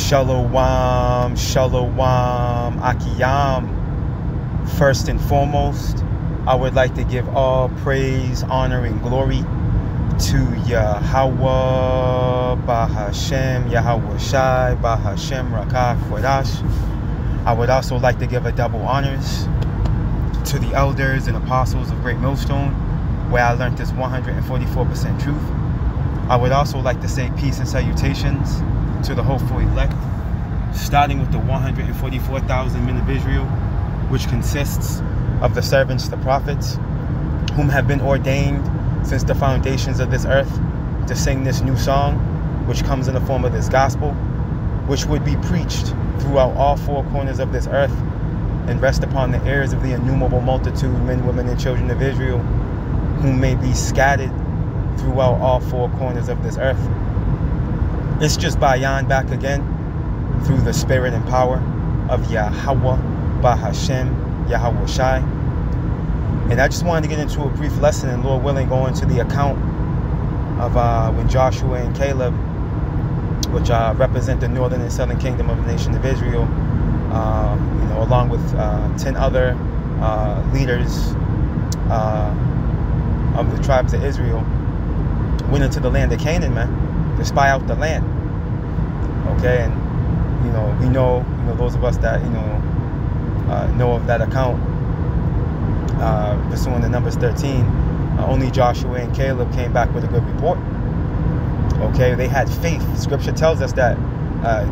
Shalom, shalom, akiyam. First and foremost, I would like to give all praise, honor, and glory to Yahweh, Bahashem, Yahweh Shai, Bahashem, Rakah, Kodash. I would also like to give a double honors to the elders and apostles of Great Millstone, where I learned this 144% truth. I would also like to say peace and salutations to the hopeful elect, starting with the 144,000 men of Israel, which consists of the servants, the prophets, whom have been ordained since the foundations of this earth to sing this new song, which comes in the form of this gospel, which would be preached throughout all four corners of this earth and rest upon the ears of the innumerable multitude, men, women, and children of Israel, whom may be scattered throughout all four corners of this earth. It's just Bayan back again through the spirit and power of Yahweh, Bahashem, Yahweh Shai. And I just wanted to get into a brief lesson, and Lord willing, go into the account of when Joshua and Caleb, which represent the northern and southern kingdom of the nation of Israel, along with 10 other leaders of the tribes of Israel, went into the land of Canaan, man, to spy out the land. Okay, and we know, those of us that know of that account, pursuing the Numbers 13, only Joshua and Caleb came back with a good report. Okay, they had faith. Scripture tells us that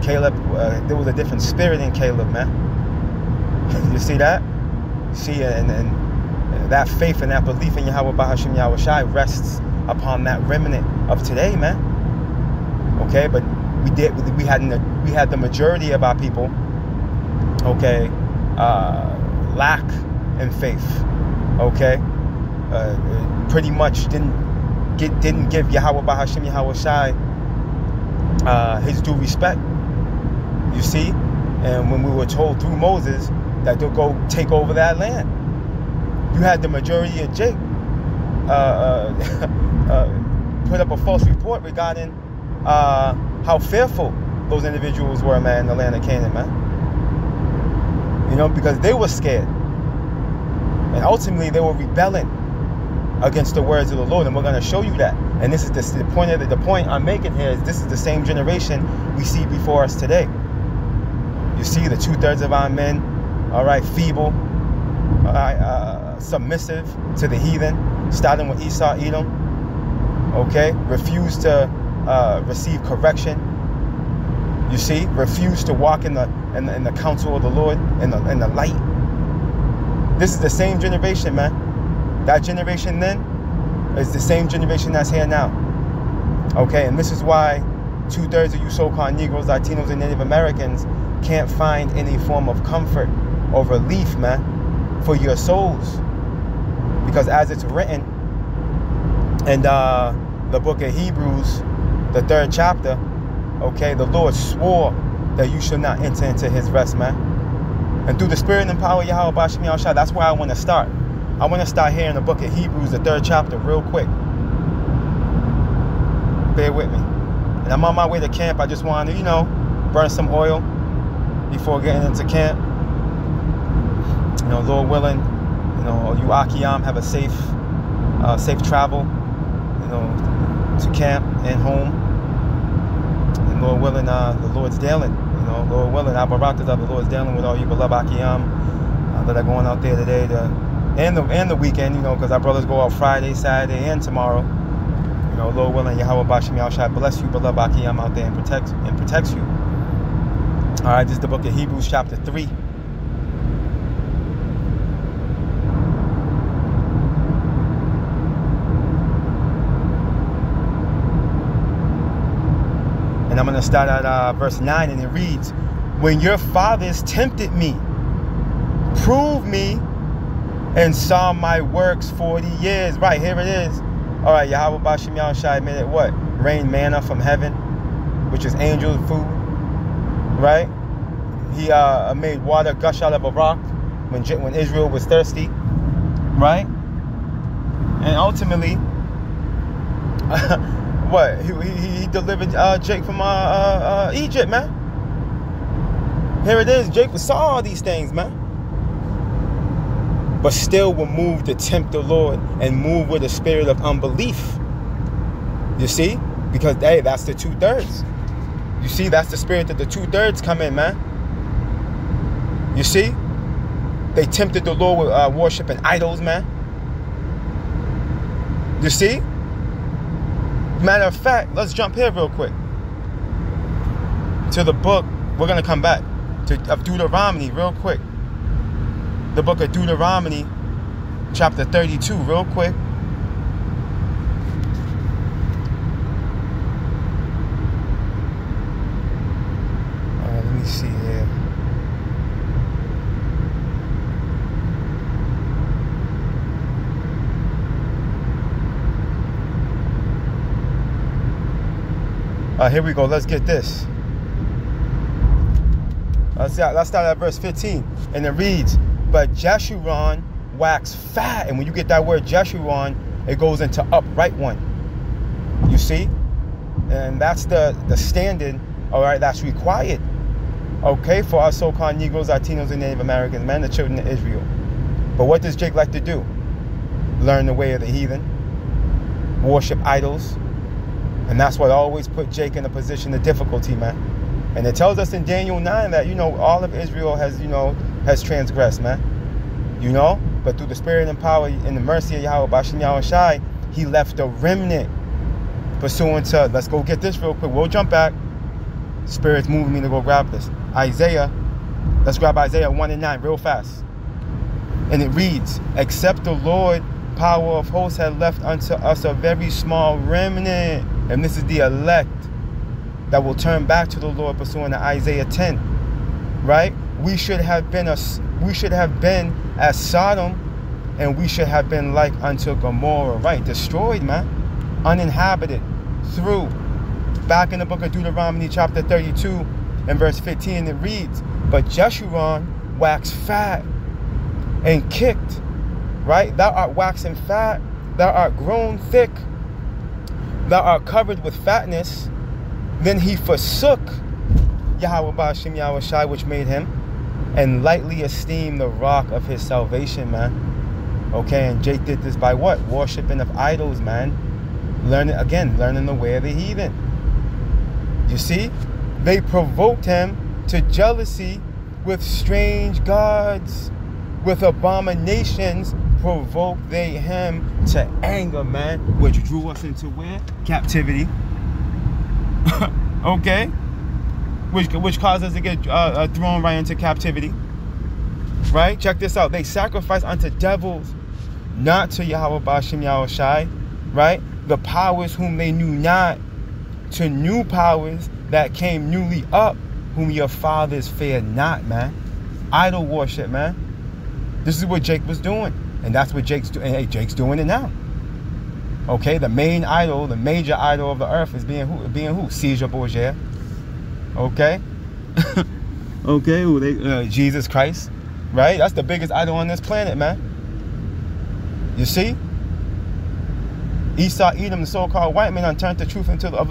Caleb, there was a different spirit in Caleb, man. You see that? See, and that faith and that belief in Yahweh Bahashem Yahweh Shai rests upon that remnant of today, man. Okay, but we had the majority of our people, okay, lack in faith. Okay, pretty much didn't give Yahweh Bahashem Yahweh Shai his due respect. You see, and when we were told through Moses that they'll go take over that land, you had the majority of Jake put up a false report regarding how fearful those individuals were, man, in the land of Canaan, man. Because they were scared. And ultimately, they were rebelling against the words of the Lord. And we're going to show you that. And this is the point I'm making here is this is the same generation we see before us today. You see the 2/3 of our men, all right, feeble, all right, submissive to the heathen, starting with Esau, Edom, okay, refused to receive correction. You see, refused to walk in the counsel of the Lord, in the light. This is the same generation, man. That generation then is the same generation that's here now. Okay, and this is why 2/3 of you so-called Negroes, Latinos, and Native Americans can't find any form of comfort or relief, man, for your souls. Because as it's written in the book of Hebrews, the 3rd chapter, okay, the Lord swore that you should not enter into his rest, man. And through the spirit and power of Yahweh Bashem Yahweh Shai, that's where I want to start. I want to start here in the book of Hebrews, the 3rd chapter, real quick. Bear with me. And I'm on my way to camp. I just want to, burn some oil before getting into camp. Lord willing, you Akiyam have a safe travel, to camp and home. And Lord willing, the Lord's dealing. Lord willing, our barakas of the Lord's dealing with all you beloved Akiyam that are going out there today and the weekend, because our brothers go out Friday, Saturday, and tomorrow. Lord willing, Yahweh Bashem Yahweh Shai bless you, beloved Akiyam out there and protects you. All right, this is the book of Hebrews, chapter 3. And I'm going to start at verse 9, and it reads, "When your fathers tempted me, proved me, and saw my works 40 years." Right, here it is. All right, Yahweh Bashem Yahweh Shai made it what? Rain manna from heaven, which is angel food. Right? He made water gush out of a rock when Israel was thirsty. Right? And ultimately, what? He delivered Jake from Egypt, man. Here it is. Jake saw all these things, man. But still will move to tempt the Lord and move with a spirit of unbelief. You see? Because, hey, that's the 2/3. You see, that's the spirit that the 2/3 come in, man. You see? They tempted the Lord with worshiping idols, man. You see? Matter of fact, let's jump here real quick. To the book, we're going to come back. Of Deuteronomy real quick. The book of Deuteronomy, chapter 32, real quick. Let me see here. Here we go. Let's get this. Let's start at verse 15. And it reads, but Jeshurun waxed fat. And when you get that word Jeshurun, it goes into upright one. You see? And that's the standard, all right, that's required, okay, for our so-called Negroes, Latinos, and Native Americans, man, the children of Israel. But what does Jake like to do? Learn the way of the heathen, worship idols. And that's what always put Jake in a position of difficulty, man. And it tells us in Daniel 9 that, all of Israel has transgressed, man. But through the spirit and power and the mercy of Yahweh, Bashem Yahweh Shai, he left a remnant pursuant to, let's go get this real quick. We'll jump back. Spirit's moving me to go grab this. Isaiah, let's grab Isaiah 1 and 9 real fast. And it reads, except the Lord, power of hosts, had left unto us a very small remnant. And this is the elect that will turn back to the Lord, pursuant to Isaiah 10, right? We should have been as Sodom, and we should have been like unto Gomorrah, right? Destroyed, man, uninhabited. Through, back in the book of Deuteronomy, chapter 32, and verse 15, it reads, but Jeshurun waxed fat and kicked, right? Thou art waxen fat, thou art grown thick, thou art covered with fatness. Then he forsook Yahweh Bashem Yahweh Shai, which made him, and lightly esteemed the rock of his salvation, man. Okay, and Jake did this by what? Worshipping of idols, man. Learning the way of the heathen. You see? They provoked him to jealousy with strange gods. With abominations provoked they him to anger, man. Which drew us into where? Captivity. Okay, which caused us to get thrown right into captivity, right? Check this out. They sacrificed unto devils, not to Yahweh Bashem Yahweh Shai, right? The powers whom they knew not, to new powers that came newly up, whom your fathers feared not, man. Idol worship, man. This is what Jake was doing, and that's what Jake's doing. Hey, Jake's doing it now. Okay, the main idol, the major idol of the earth is being who? Caesar Borgia. Okay? Okay, Jesus Christ. Right? That's the biggest idol on this planet, man. You see? Esau, Edom, the so-called white man, turned the truth into of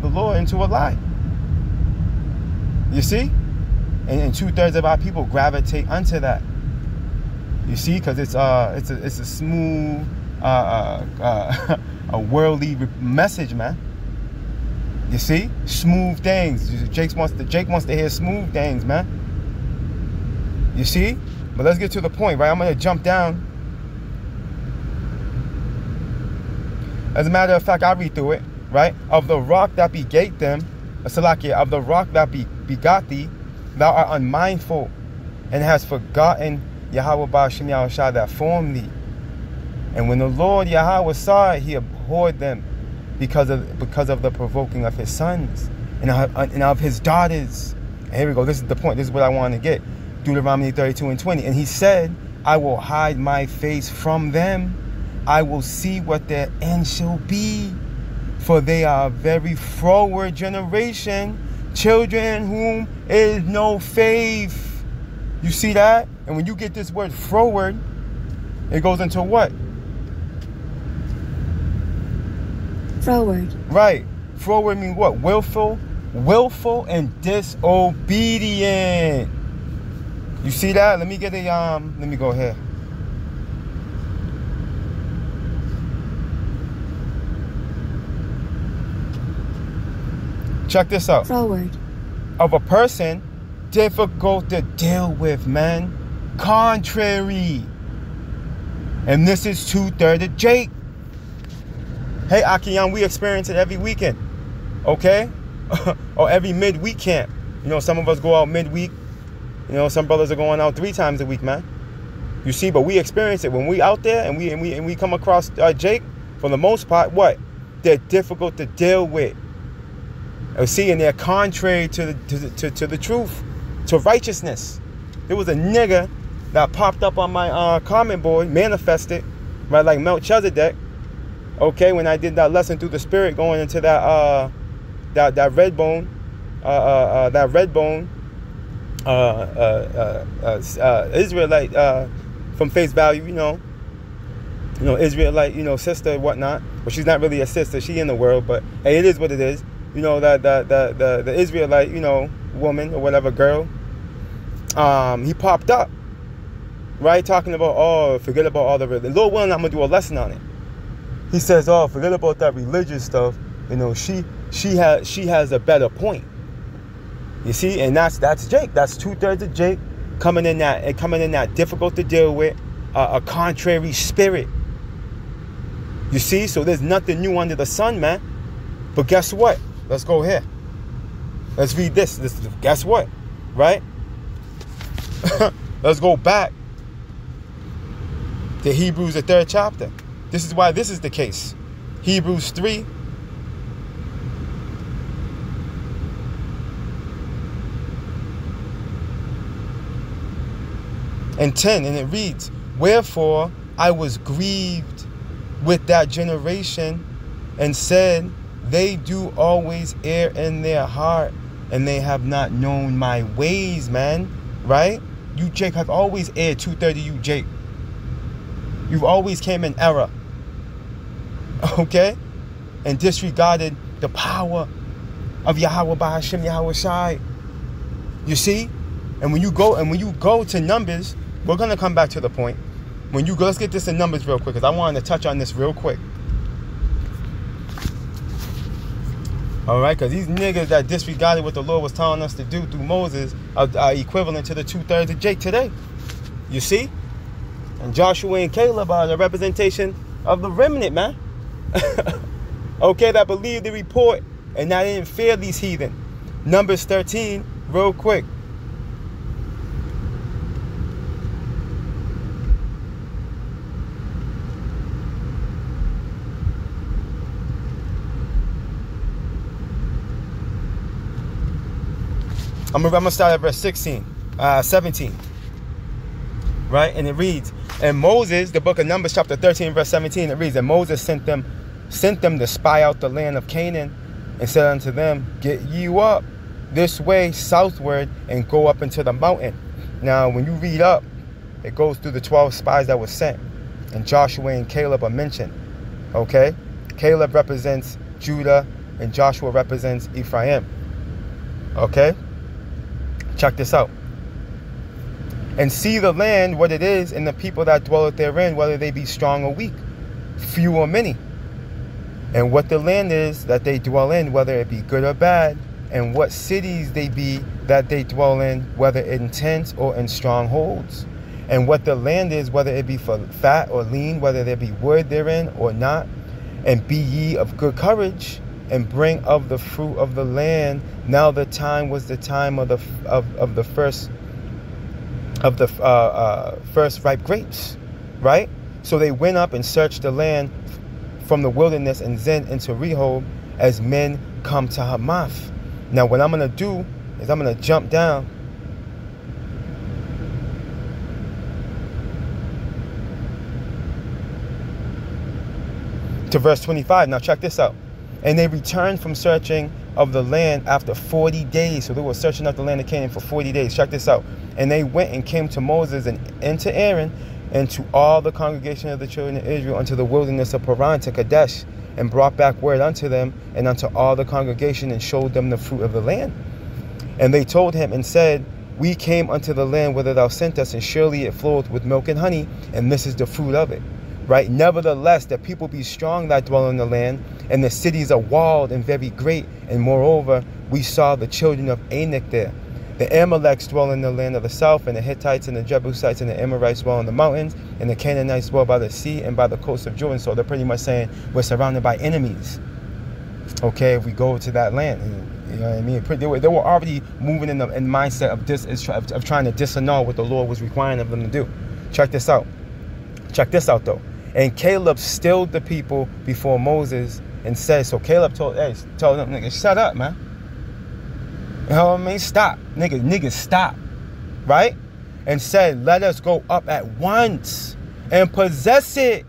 the Lord into a lie. You see? And 2/3 of our people gravitate unto that. You see? Because it's a smooth, a worldly message, man. You see, smooth things. Jake wants to hear smooth things, man. You see, but let's get to the point, right? I'm gonna jump down. As a matter of fact, I read through it, right? Of the rock that begat them, Salakia, of the rock that begot thee, thou art unmindful, and hast forgotten Yahweh Bashem Yahweh Shai that formed thee. And when the Lord Yahweh saw it, he abhorred them because of the provoking of his sons and of his daughters. And here we go. This is the point. This is what I want to get. Deuteronomy 32 and 20. And he said, I will hide my face from them. I will see what their end shall be. For they are a very froward generation, children whom is no faith. You see that? And when you get this word froward, it goes into what? Froward. Right. Froward means what? Willful, willful and disobedient. You see that? Let me get a let me go here. Check this out. Froward. Of a person difficult to deal with, man. Contrary. And this is 2/3 of Jake. Hey, Akiyan, we experience it every weekend. Okay? Or every midweek camp. You know, some of us go out midweek. You know, some brothers are going out 3 times a week, man. You see, but we experience it when we out there and we come across Jake. For the most part, what? They're difficult to deal with. See, and they're contrary to the truth, to righteousness. There was a nigga that popped up on my comment board, manifested, right, like Melchizedek. Okay, when I did that lesson through the spirit, going into that red bone, Israelite from face value, you know, Israelite, sister and whatnot. But she's not really a sister; she in the world, but hey, it is what it is. You know, the Israelite, woman or whatever, girl. He popped up, right, talking about, oh, forget about all the religion. Lord willing, I'm gonna do a lesson on it. He says, oh, forget about that religious stuff. She has a better point. You see, and that's Jake. That's 2/3 of Jake coming in that difficult to deal with, a contrary spirit. You see, so there's nothing new under the sun, man. But guess what? Let's go here. Let's read this. Guess what? Right? Let's go back to Hebrews, the 3rd chapter. This is why this is the case. Hebrews 3. And 10, and it reads, wherefore I was grieved with that generation, and said, they do always err in their heart, and they have not known my ways, man. Right? You, Jake, have always erred. 2/3 of you, Jake. You've always came in error. Okay? And disregarded the power of Yahweh Bahashim Yahweh Shai. You see? And when you go to Numbers, we're gonna come back to the point. When you go, let's get this in Numbers real quick, because I wanted to touch on this real quick. All right, because these niggas that disregarded what the Lord was telling us to do through Moses are equivalent to the 2/3 of Jake today. You see? And Joshua and Caleb are the representation of the remnant, man. Okay, that believed the report and that didn't fear these heathen. Numbers 13, real quick. I'm gonna start at verse 17, right? And it reads, and Moses, the book of Numbers, chapter 13, verse 17, it reads, and Moses sent them to spy out the land of Canaan, and said unto them, get you up this way southward, and go up into the mountain. Now, when you read up, it goes through the 12 spies that were sent, and Joshua and Caleb are mentioned. Okay, Caleb represents Judah, and Joshua represents Ephraim. Okay. Check this out. And see the land, what it is, and the people that dwelleth therein, whether they be strong or weak, few or many. And what the land is that they dwell in, whether it be good or bad, and what cities they be that they dwell in, whether in tents or in strongholds. And what the land is, whether it be for fat or lean, whether there be wood therein or not. And be ye of good courage, and bring of the fruit of the land. Now the time was the time of the first ripe grapes, right? So they went up and searched the land from the wilderness and Zin into Rehob, as men come to Hamath. Now what I'm gonna do is I'm gonna jump down to verse 25. Now check this out. And they returned from searching of the land after 40 days. So they were searching out the land of Canaan for 40 days. Check this out. And they went and came to Moses and to Aaron and to all the congregation of the children of Israel unto the wilderness of Paran to Kadesh, and brought back word unto them and unto all the congregation, and showed them the fruit of the land. And they told him and said, we came unto the land whither thou sent us, and surely it floweth with milk and honey, and this is the fruit of it. Right? Nevertheless, the people be strong that dwell in the land, and the cities are walled and very great. And moreover, we saw the children of Anak there. The Amaleks dwell in the land of the south, and the Hittites and the Jebusites and the Amorites dwell in the mountains, and the Canaanites dwell by the sea and by the coast of Jordan. So they're pretty much saying we're surrounded by enemies. Okay, if we go to that land. You know what I mean? They were already moving in the mindset of trying to disannul what the Lord was requiring of them to do. Check this out. Check this out, though. And Caleb stilled the people before Moses and said, so Caleb told them, nigga, shut up, man. You know what I mean? Stop. Nigga, stop. Right? And said, let us go up at once and possess it,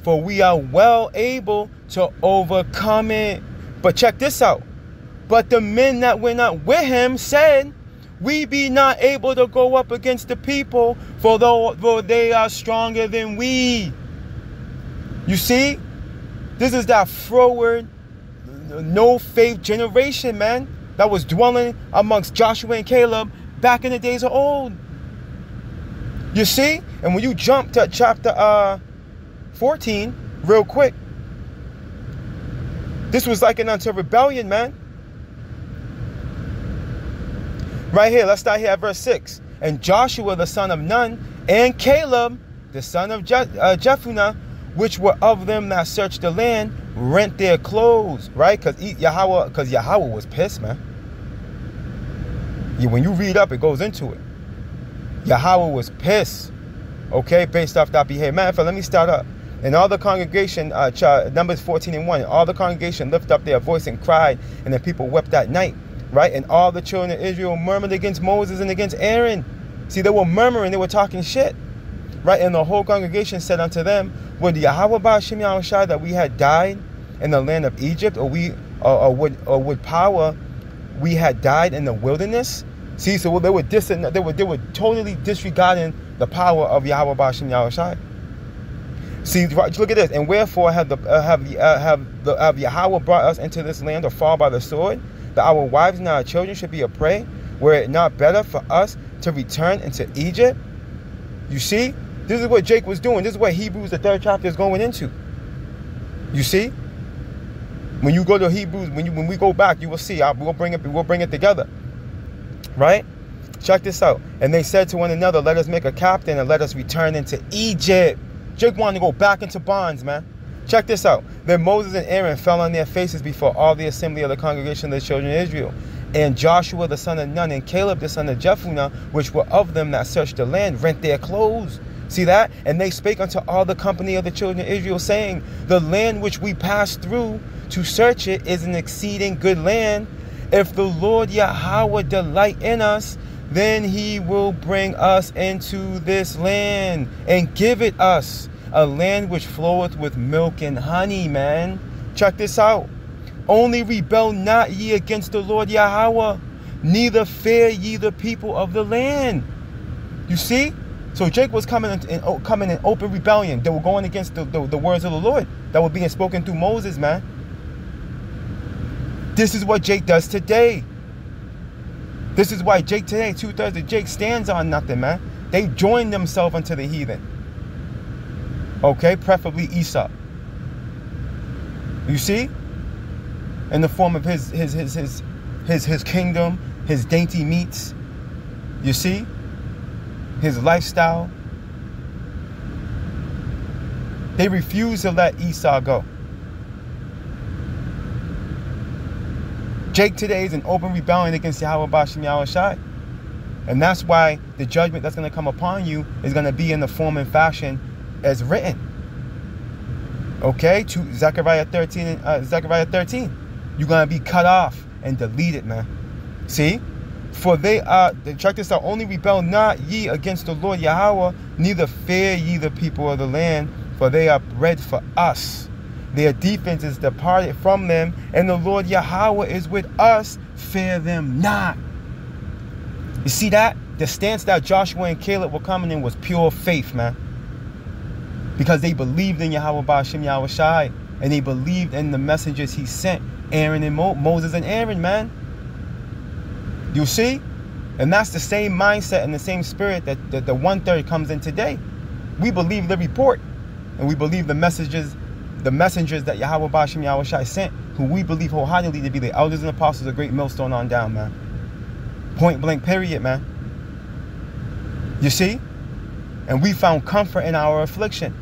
for we are well able to overcome it. But check this out. But the men that went up with him said, we be not able to go up against the people, for though they are stronger than we. You see? This is that froward, no faith generation, man, that was dwelling amongst Joshua and Caleb back in the days of old. You see? And when you jump to chapter 14, real quick, this was likened unto rebellion, man. Right here, let's start here at verse 6. And Joshua the son of Nun, and Caleb the son of Jephunneh, which were of them that searched the land, rent their clothes, right? Because Yahweh was pissed, man. When you read up, it goes into it. Yahweh was pissed, okay, based off that behavior. Man, let me start up. And all the congregation, Numbers 14:1, all the congregation lifted up their voice and cried, and the people wept that night. Right? And all the children of Israel murmured against Moses and against Aaron. See, they were murmuring, they were talking shit. Right? And the whole congregation said unto them, would Yahweh Ba'ashem Yahushai that we had died in the land of Egypt, or would power we had died in the wilderness? See, so they were totally disregarding the power of Yahweh Ba'ashem Yahushai. See, look at this. And wherefore have Yahweh brought us into this land to fall by the sword, that our wives and our children should be a prey? Were it not better for us to return into Egypt? You see, this is what Jake was doing. This is what Hebrews, the 3rd chapter, is going into. You see, when you go to Hebrews, when we go back, you will see. We'll bring it together. Right? Check this out. And they said to one another, let us make a captain and let us return into Egypt. Jake wanted to go back into bonds, man. Check this out. Then Moses and Aaron fell on their faces before all the assembly of the congregation of the children of Israel. And Joshua the son of Nun and Caleb the son of Jephunneh, which were of them that searched the land, rent their clothes. See that? And they spake unto all the company of the children of Israel, saying, the land which we passed through to search it is an exceeding good land. If the Lord Yahweh delight in us, then he will bring us into this land and give it us, a land which floweth with milk and honey, man. Check this out. Only rebel not ye against the Lord Yahweh, neither fear ye the people of the land. You see? So Jake was coming in open rebellion. They were going against the words of the Lord that were being spoken through Moses, man. This is what Jake does today. This is why Jake today, 2/3 of Jake stands on nothing, man. They join themselves unto the heathen. Okay, preferably Esau. You see? In the form of his kingdom, his dainty meats. You see? His lifestyle. They refuse to let Esau go. Jake today is in open rebellion against Yahweh Ba'ashem Yahushai. And that's why the judgment that's going to come upon you is going to be in the form and fashion as written. Okay? To Zechariah 13. You're going to be cut off and deleted, man. See? For they are, check this out, only rebel not ye against the Lord Yahweh, neither fear ye the people of the land, for they are bread for us. Their defense is departed from them, and the Lord Yahweh is with us. Fear them not. You see that? The stance that Joshua and Caleb were coming in was pure faith, man. Because they believed in Yahweh Ba'ashem Yahweh Shai. And they believed in the messengers he sent. Aaron and Moses and Aaron, man. You see? And that's the same mindset and the same spirit that the 1/3 comes in today. We believe the report. And we believe the messages that Yahweh Ba'ashem Yahweh Shai sent, who we believe wholeheartedly to be the elders and apostles of Great Millstone on down, man. Point blank, period, man. You see? And we found comfort in our affliction.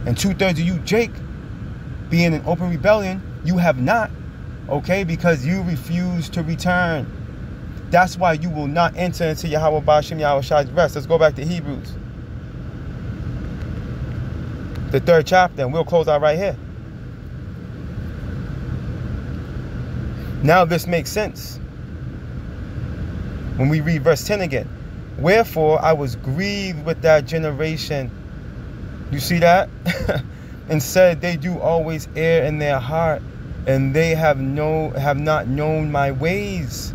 And 2/3 of you, Jake, being in open rebellion, you have not, okay? Because you refuse to return. That's why you will not enter into Yahweh Ba'ashem Yahweh Shai's rest. Let's go back to Hebrews, the 3rd chapter, and we'll close out right here. Now this makes sense when we read verse 10 again. Wherefore I was grieved with that generation. You see that? And said, they do always err in their heart, and they have not known my ways.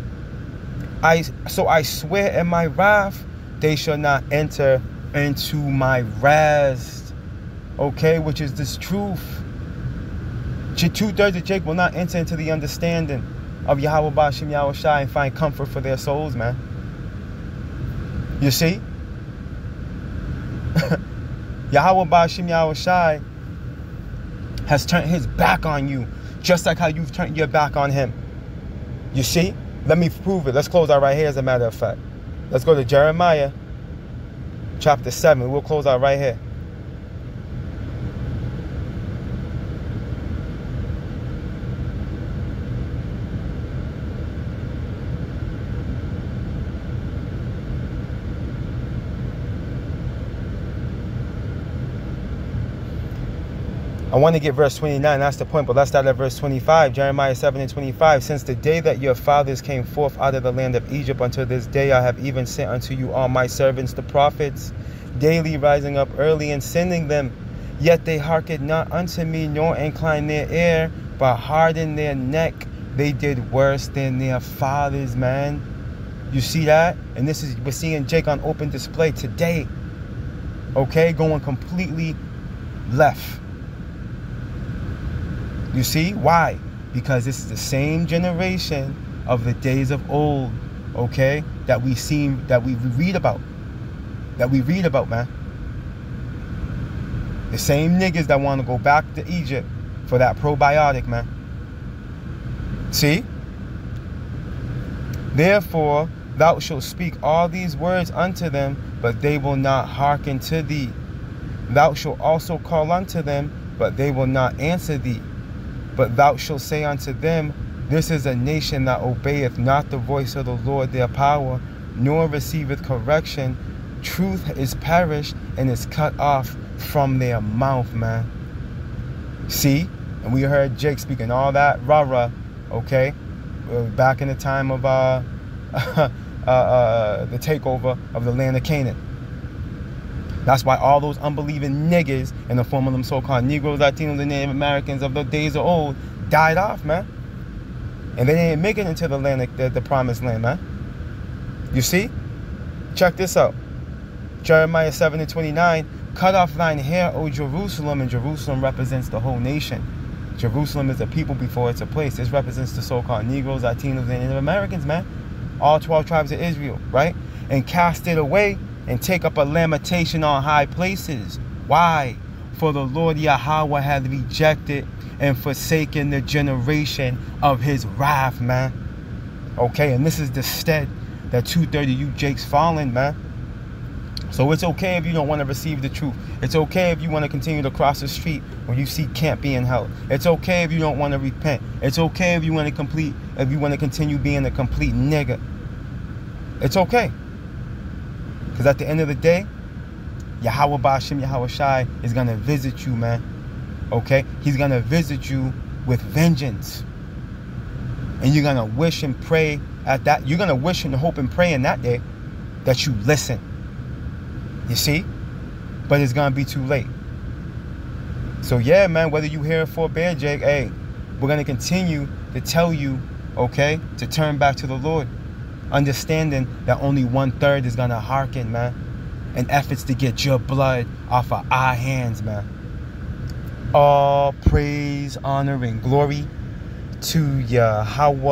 So I swear in my wrath, they shall not enter into my rest. Okay, which is this truth. 2/3 of Jake will not enter into the understanding of Yahweh Ba'ashem Yahweh Shai and find comfort for their souls, man. You see? Yahweh Ba'ashem Yahweh Shai has turned his back on you, just like how you've turned your back on him. You see? Let me prove it. Let's close out right here, as a matter of fact. Let's go to Jeremiah chapter 7. We'll close out right here. I want to get verse 29, that's the point, but let's start at verse 25. Jeremiah 7:25. Since the day that your fathers came forth out of the land of Egypt until this day, I have even sent unto you all my servants the prophets, daily rising up early and sending them. Yet they hearkened not unto me, nor inclined their ear, but hardened their neck. They did worse than their fathers, man. You see that? And this is, we're seeing Jake on open display today. Okay, going completely left. You see? Why? Because this is the same generation of the days of old, okay? That we read about. Man. The same niggas that want to go back to Egypt for that probiotic, man. See? Therefore, thou shalt speak all these words unto them, but they will not hearken to thee. Thou shalt also call unto them, but they will not answer thee. But thou shalt say unto them, this is a nation that obeyeth not the voice of the Lord their power, nor receiveth correction. Truth is perished and is cut off from their mouth, man. See? And we heard Jake speaking all that rah-rah, okay? Back in the time of the takeover of the land of Canaan. That's why all those unbelieving niggas in the form of them so-called Negroes, Latinos, and Native Americans of the days of old died off, man. And they didn't make it into the land, the promised land, man. You see? Check this out. Jeremiah 7:29. Cut off thine hair, O Jerusalem, and Jerusalem represents the whole nation. Jerusalem is a people before it's a place. This represents the so-called Negroes, Latinos, and Native Americans, man. All 12 tribes of Israel, right? And cast it away, and take up a lamentation on high places. Why? For the Lord Yahweh hath rejected and forsaken the generation of his wrath, man. Okay, and this is the stead that 2/3 of you Jakes fallen, man. So it's okay if you don't want to receive the truth. It's okay if you want to continue to cross the street when you see camp being held. It's okay if you don't want to repent. It's okay if you want to continue being a complete nigga. It's okay. Because at the end of the day, Yahweh Ba'ashem Yahweh Shai is going to visit you, man. Okay? He's going to visit you with vengeance. And you're going to wish and pray at that. You're going to wish and hope and pray in that day that you listen. You see? But it's going to be too late. So yeah, man, whether you hear it for bear, Jake, hey, we're going to continue to tell you, okay, to turn back to the Lord. Understanding that only 1/3 is going to hearken, man. and efforts to get your blood off of our hands, man. All praise, honor, and glory to Yahweh,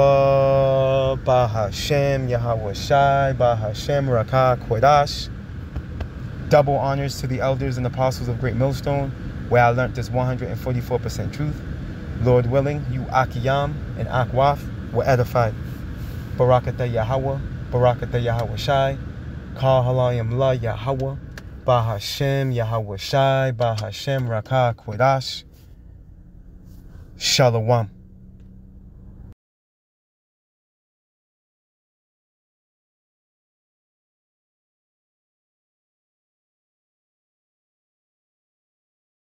Bahashem, Yahweh Shai, Bahashem, Rakah, Kodash. Double honors to the elders and apostles of Great Millstone, where I learned this 144% truth. Lord willing, you Akiyam and Akwaf were edified. Barakatah Yahweh, Barakatah Yahweh Shai, Kal Halayim La Yahweh, Bahashem, Yahweh Shai, Bahashem, Rakah, Kodash. Shalom.